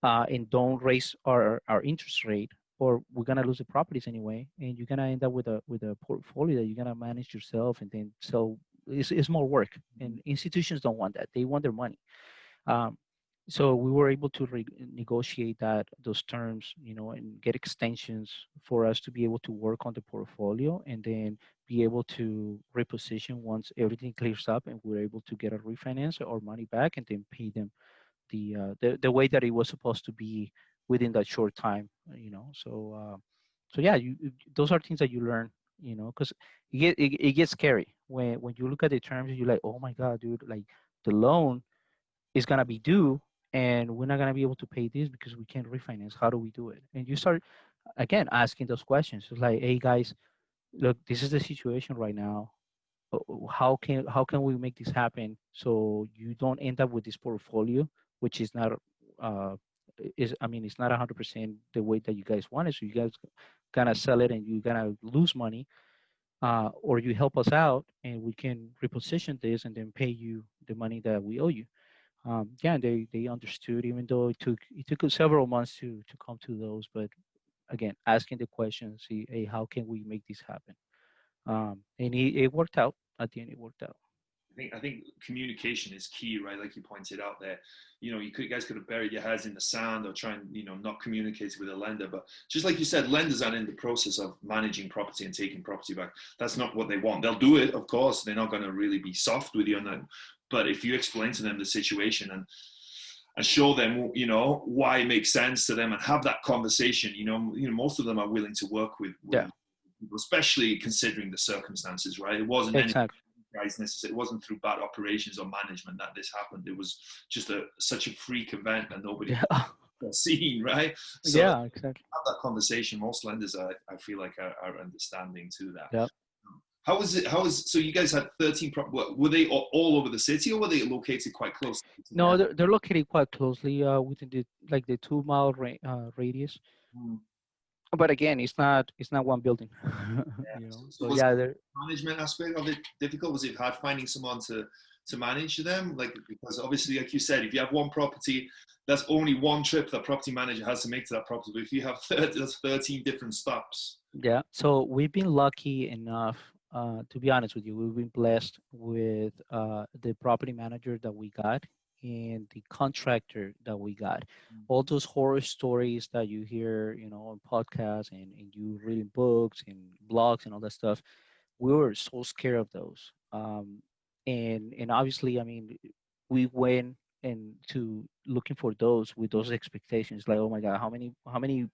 and don't raise our interest rate, or we're gonna lose the properties anyway, and you're gonna end up with a portfolio that you're gonna manage yourself and then sell. It's more work, and institutions don't want that. They want their money. Um, so we were able to negotiate those terms, and get extensions for us to be able to work on the portfolio, and then be able to reposition once everything clears up, and we're able to get a refinance or money back, and then pay them the way that it was supposed to be within that short time. So yeah, those are things that you learn, because it gets scary when you look at the terms, and you're like, oh my god, dude, like, the loan is gonna be due, and we're not gonna be able to pay this because we can't refinance. How do we do it? And you start again asking those questions. It's like, hey guys, look, this is the situation right now. How can we make this happen so you don't end up with this portfolio, which is not uh is I mean, it's not 100% the way that you guys want it. So you guys gonna sell it and you're gonna lose money, or you help us out and we can reposition this and then pay you the money that we owe you. Yeah, they understood, even though it took us several months to come to those. But again, asking the question, see, hey, how can we make this happen? And it worked out. At the end, it worked out. I think communication is key, right? Like you pointed out there, you guys could have buried your heads in the sand or try and, not communicate with a lender. But just like you said, lenders aren't in the process of managing property and taking property back. That's not what they want. They'll do it, of course. They're not going to really be soft with you on that. But if you explain to them the situation and show them, why it makes sense to them and have that conversation, most of them are willing to work with Yeah, people, especially considering the circumstances, right? It wasn't any exactly. guys necessarily. It wasn't through bad operations or management that this happened. It was just such a freak event that nobody Yeah, had seen, right? So yeah, exactly. have that conversation. Most lenders, I feel like, are understanding to that. Yep. How was it? So you guys had 13 were they all over the city, or were they located quite close No, together? they're located quite closely within the 2 mile radius. Mm. But again, it's not one building, Yeah. So So was yeah, the they're management aspect of it difficult? Was it hard finding someone to manage them? Like, because obviously, like you said, if you have one property, that's only one trip that property manager has to make to that property. But if you have 30, that's 13 different stops. yeah. So we've been lucky enough, to be honest with you, we've been blessed with the property manager that we got and the contractor that we got. All Mhm. those horror stories that you hear, on podcasts and you read in books and blogs and all that stuff, we were so scared of those. And obviously, I mean, we went into looking for those with those expectations, like, oh my God, how many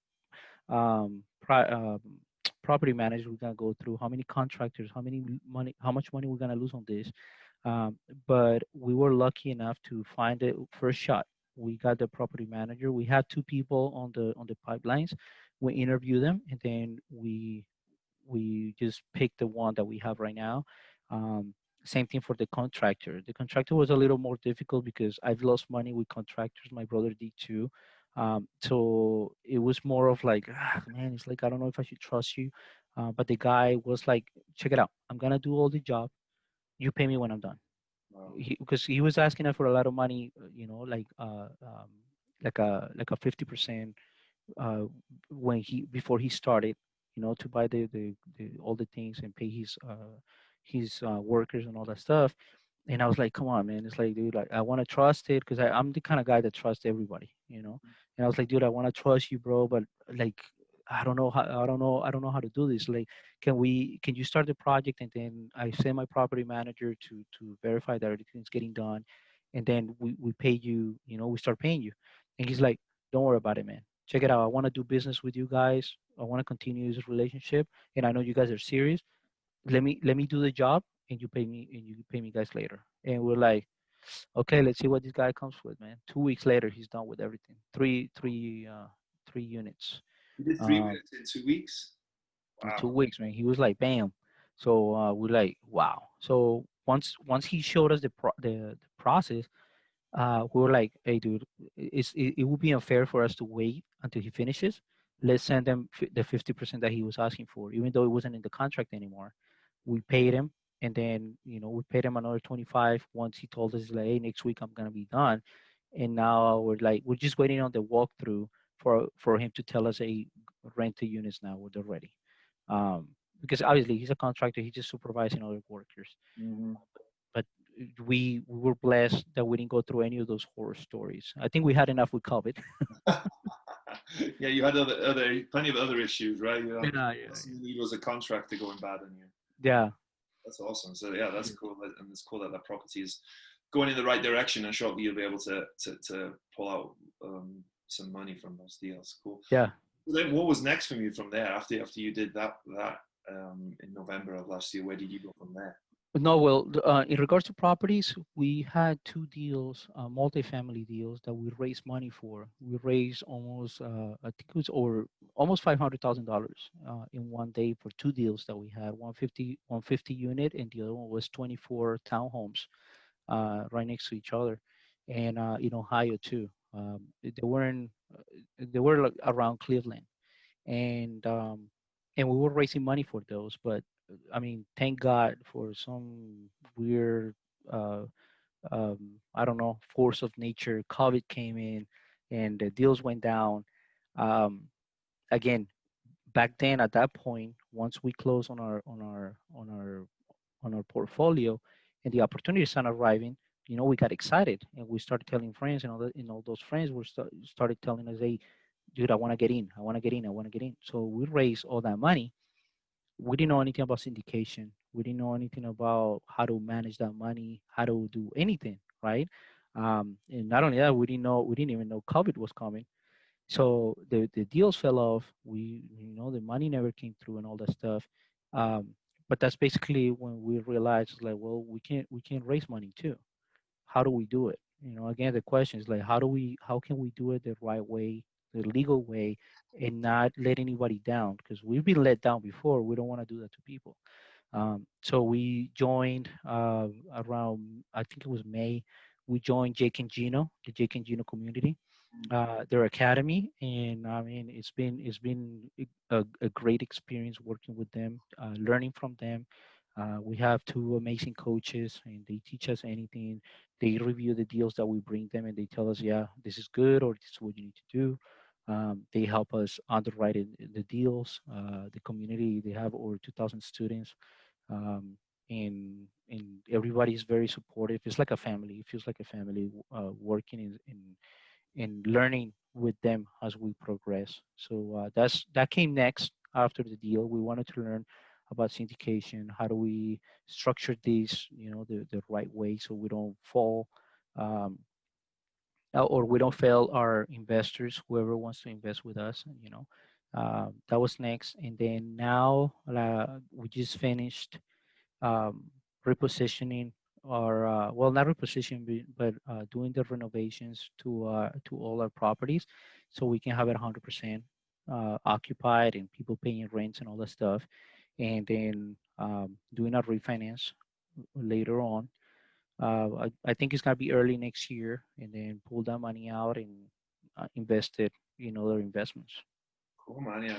property managers we're gonna go through, how many contractors, how much money we're gonna lose on this. But we were lucky enough to find it first shot. We got the property manager. We had two people on the pipelines. We interviewed them, and then we just picked the one that we have right now. Um, Same thing for the contractor. The contractor was a little more difficult because I've lost money with contractors. My brother did too. So it was more of like, man, it's like, I don't know if I should trust you. But the guy was like, check it out. I'm going to do all the job. You pay me when I'm done. Wow. Because he was asking us for a lot of money, like a 50% uh, when he before he started, to buy the all the things and pay his workers and all that stuff. And I was like, come on, man. It's like, dude, like I want to trust it because I'm the kind of guy that trusts everybody. And I was like, dude, I want to trust you, bro, but like I don't know how to do this. Like, can you start the project and then I send my property manager to verify that everything's getting done, and then we pay you, we start paying you. And he's like, don't worry about it, man. Check it out. I want to do business with you guys. I want to continue this relationship, and I know you guys are serious. Let me do the job, and you pay me guys later. And we're like, okay, let's see what this guy comes with, man. 2 weeks later, he's done with everything. Three units. You did three Um, minutes in 2 weeks. in Wow. 2 weeks, man. He was like, bam. So we're like, wow. So once he showed us the process, we were like, hey, dude, it would be unfair for us to wait until he finishes. Let's send him the 50% that he was asking for, even though it wasn't in the contract anymore. We paid him, and then we paid him another 25 once he told us like, hey, next week I'm gonna be done. And now we're just waiting on the walkthrough for him to tell us, hey, rent the units now. They're ready. Um, because obviously he's a contractor, he's just supervising other workers. Mhm. But we were blessed that we didn't go through any of those horror stories. I think we had enough with COVID. Yeah, you had plenty of other issues, right? You know, Yeah, yeah, last thing you need was a contractor going bad on you. yeah. That's awesome. So yeah, that's Yeah. cool, and it's cool that that property is going in the right direction, and shortly you'll be able to pull out some money from those deals. Cool. Yeah. So then, what was next from you from there after you did that in November of last year? Where did you go from there? No, well, in regards to properties, we had two deals, multifamily deals that we raised money for. We raised almost, I think it was over almost $500,000 in one day for two deals that we had. 150 unit, and the other one was 24 townhomes right next to each other, and in Ohio too. They were like around Cleveland, and we were raising money for those. But I mean, thank God for some weird, uh, I don't know, force of nature. COVID came in, and the deals went down. Um, Again, back then at that point, once we closed on our portfolio, and the opportunities started arriving, we got excited and we started telling friends, and all those friends started telling us, hey, dude, I want to get in, I want to get in, I want to get in. So we raised all that money. We didn't know anything about syndication. We didn't know anything about how to manage that money, how to do anything, right? And not only that, we didn't even know COVID was coming. So the deals fell off. The money never came through and all that stuff. Um, but that's basically when we realized, like, well, we can't raise money too. How do we do it? Again, the question is like, how can we do it the right way, the legal way, and not let anybody down? Because we've been let down before. We don't want to do that to people. So we joined around, I think it was May. We joined Jake and Gino, the Jake and Gino community, their academy, and I mean it's been a great experience working with them, learning from them. We have two amazing coaches, and they teach us anything. They review the deals that we bring them, and they tell us, yeah, this is good, or this is what you need to do. They help us underwrite the deals. The community, they have over 2,000 students, um, and everybody is very supportive. It's like a family. It feels like a family working in learning with them as we progress. So that came next after the deal. We wanted to learn about syndication. How do we structure this, the right way so we don't fall, um, or we don't fail our investors, whoever wants to invest with us. That was next, and then now we just finished um, repositioning or well, not repositioning, but doing the renovations to all our properties, so we can have it 100% occupied and people paying rents and all that stuff, and then doing a refinance later on. I think it's gonna be early next year, and then pull that money out and invest it in other investments. Cool, man. Yeah,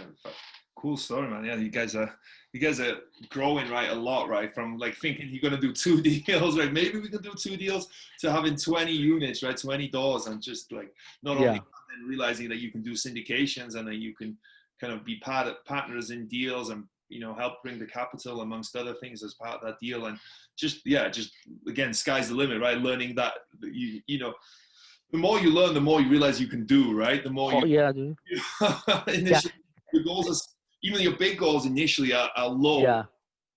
cool story, man. Yeah, you guys are growing, right, a lot, right, from like thinking you're gonna do two deals, right? Maybe we can do two deals to having 20 units, right, 20 doors, and just like not only Yeah, that, then realizing that you can do syndications and then you can kind of be partners in deals and help bring the capital amongst other things as part of that deal, and just again, sky's the limit, right? Learning that the more you learn, the more you realize you can do, right? The more oh you yeah, dude. Yeah, initially your goals are, even your big goals initially are low yeah.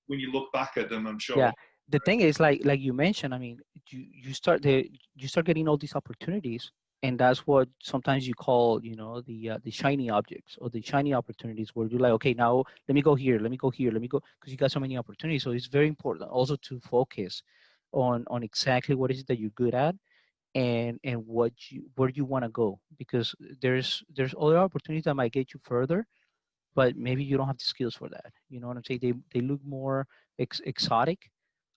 when you look back at them, I'm sure. Yeah, the thing is, like you mentioned, I mean, you start getting all these opportunities, and that's what sometimes you call, the shiny objects or the shiny opportunities, where you're like, okay, now let me go here, let me go here, let me go, because you got so many opportunities. So it's very important also to focus on exactly what is it that you're good at, and where you want to go, because there's other opportunities that might get you further, but maybe you don't have the skills for that. You know what I'm saying? They look more exotic,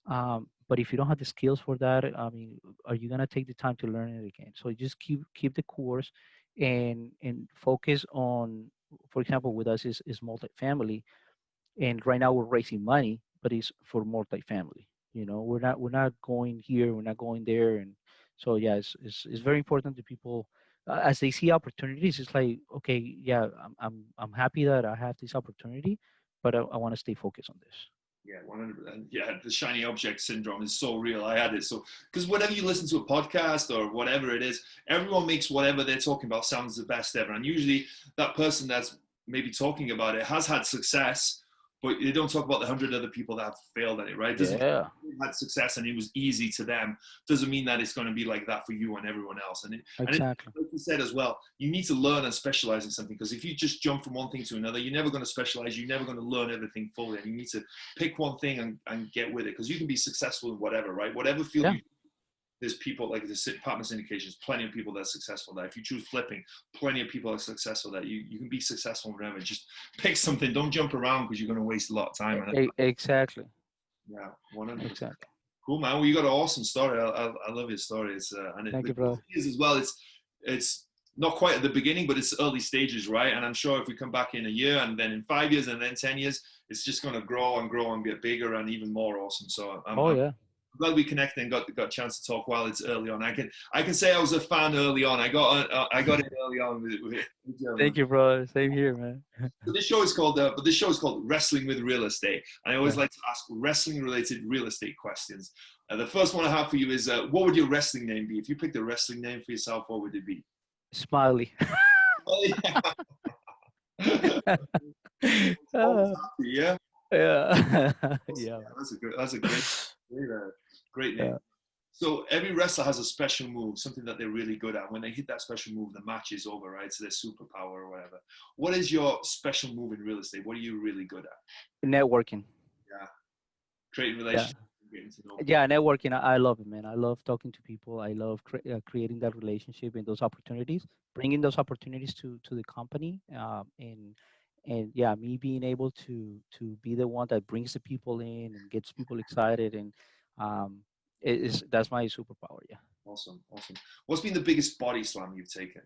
but if you don't have the skills for that, I mean, are you gonna take the time to learn it again? So just keep the course, and focus on. For example, with us is multifamily, and right now we're raising money, but it's for multifamily. We're not going here, we're not going there, and so yeah, it's very important to people, as they see opportunities. It's like, okay, yeah, I'm happy that I have this opportunity, but I want to stay focused on this. Yeah, 100%. Yeah, the shiny object syndrome is so real. I had it. So, because whenever you listen to a podcast or whatever it is, everyone makes whatever they're talking about sounds the best ever. And usually that person that's maybe talking about it has had success, but they don't talk about the 100 other people that have failed at it, right? It doesn't mean Yeah, they had success and it was easy to them. Doesn't mean that it's going to be like that for you and everyone else. And exactly. like you said as well, you need to learn and specialize in something, because if you just jump from one thing to another, you're never going to specialize. You're never going to learn everything fully. And you need to pick one thing and get with it, because you can be successful in whatever, right? Whatever field Yeah, you, there's people like the apartment syndications, plenty of people that are successful there. If you choose flipping, plenty of people are successful there. You can be successful in whatever. Just pick something. Don't jump around, because you're going to waste a lot of time. And exactly, yeah, 100%. exactly. Cool, man. Well, you got an awesome story. I love your story. It's Thank the you, cool brother. thing is as well. It's not quite at the beginning, but it's early stages, right? And I'm sure if we come back in a year, and then in 5 years, and then 10 years, it's just going to grow and grow and get bigger and even more awesome. So Oh I'm yeah. glad we connected and got a chance to talk while it's early on. I can say I was a fan early on. I got in early on with German. Thank you, brother. Same here, man. So this show is called Wrestling with Real Estate, and I always Yeah, like to ask wrestling-related real estate questions. The first one I have for you is, what would your wrestling name be? If you picked a wrestling name for yourself, what would it be? Smiley. Oh yeah, always Uh, happy, yeah. yeah, Awesome. yeah, Yeah, that's a great name. yeah. So every wrestler has a special move, something that they're really good at. When they hit that special move, the match is over, right? So their superpower or whatever. What is your special move in real estate? What are you really good at? Networking. Yeah, creating Yeah. relationships, getting to know people. Yeah, networking. I love it, man. I love talking to people. I love creating that relationship and those opportunities, bringing those opportunities to the company, and yeah, me being able to be the one that brings the people in and gets people excited, and um, that's my superpower. Yeah. Awesome, awesome. What's been the biggest body slam you've taken?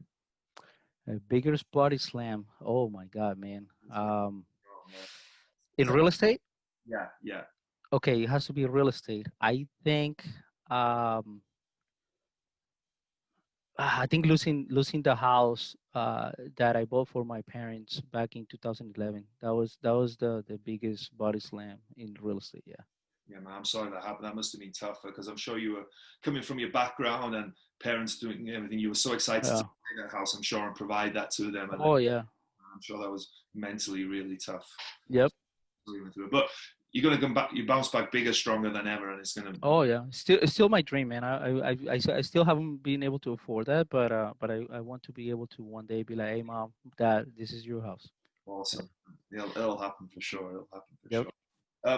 Biggest body slam. Oh my God, man. Oh, man. In real estate. Yeah, yeah. Okay, it has to be real estate. Um, I think losing the house that I bought for my parents back in 2011. That was the biggest body slam in real estate. Yeah. Yeah, man, I'm sorry that happened. That must have been tough because I'm sure you were coming from your background and parents doing everything. You were so excited to Yeah. buy that house, I'm sure, and provide that to them. And Oh yeah. I'm sure that was mentally really tough. Yep. But you're gonna come back. You bounce back bigger, stronger than ever, and it's gonna. Oh yeah. It's still my dream, man. I still haven't been able to afford that, but I want to be able to one day be like, hey mom, dad, this is your house. Awesome. It'll happen for sure. It'll happen for Yep. sure.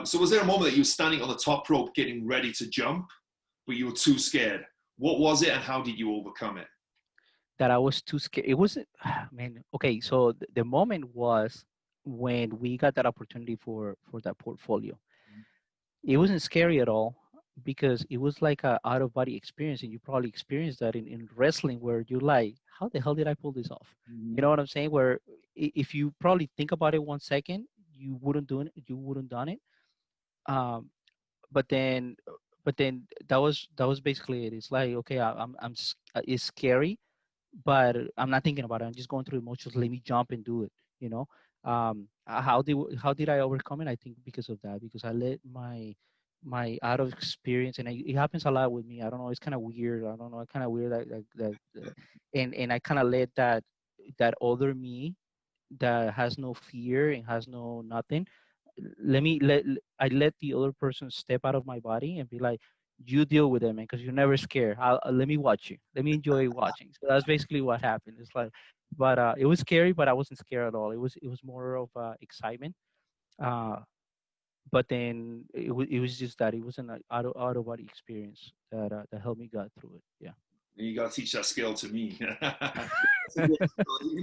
So was there a moment that you were standing on the top rope getting ready to jump, but you were too scared? What was it and how did you overcome it? That I was too scared. It wasn't, man. Okay, so the moment was when we got that opportunity for that portfolio. It wasn't scary at all because it was like a out of body experience, and you probably experienced that in wrestling where you're like, how the hell did I pull this off? You know what I'm saying? Where if you probably think about it 1 second, you wouldn't do it. You wouldn't done it. Um, but then that was basically it. It's like, okay, it's scary, but I'm not thinking about it. I'm just going through emotions. Let me jump and do it. You know, how did I overcome it? I think because of that, because I let my out of experience, and it happens a lot with me. I don't know. It's kind of weird. I don't know. It's kind of weird and I kind of let that other me that has no fear and has no nothing. I let the other person step out of my body and be like, you deal with it, man, because you're never scared. Let me watch you. Let me enjoy watching. So that's basically what happened. It's like, but it was scary, but I wasn't scared at all. It was more of excitement. Uh, but then it was just that it was an out of body experience that helped me get through it. Yeah. And you got to teach that skill to me.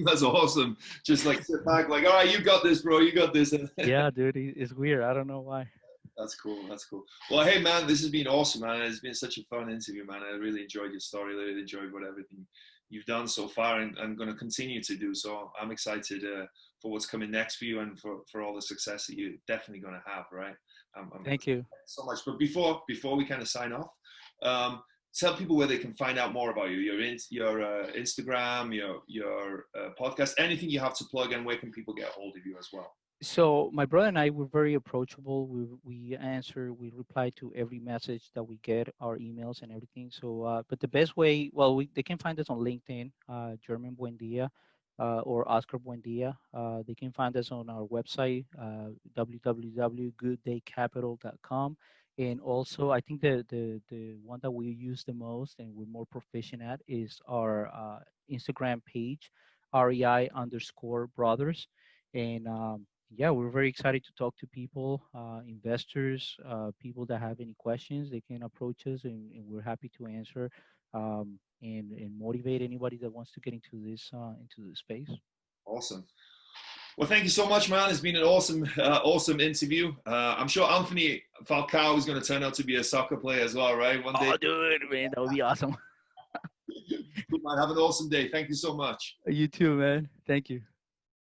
That's awesome. Just like sit back, like, all right, you got this, bro. You got this. Yeah, dude, it's weird. I don't know why. That's cool. That's cool. Well, hey, man, this has been awesome, man. It's been such a fun interview, man. I really enjoyed your story. I really enjoyed everything you've done so far and I'm going to continue to do. So I'm excited for what's coming next for you and for all the success that you're definitely going to have, right? Thank you So much. But before we kind of sign off, tell people where they can find out more about you, your Instagram, your podcast, anything you have to plug, and where can people get a hold of you as well? So my brother and I were very approachable. We reply to every message that we get, our emails and everything. So, but the best way, well, they can find us on LinkedIn, German Buendia, or Oscar Buendia. They can find us on our website, www.gooddaycapital.com. And also, I think the one that we use the most and we're more proficient at is our Instagram page, REI_Brothers. And yeah, we're very excited to talk to people, investors, people that have any questions. They can approach us, and we're happy to answer and motivate anybody that wants to get into this space. Awesome. Well, thank you so much, man. It's been an awesome interview. I'm sure Anthony Falcao is going to turn out to be a soccer player as well, right? One day. Oh, dude, man, that would be awesome. Man, have an awesome day. Thank you so much. You too, man. Thank you.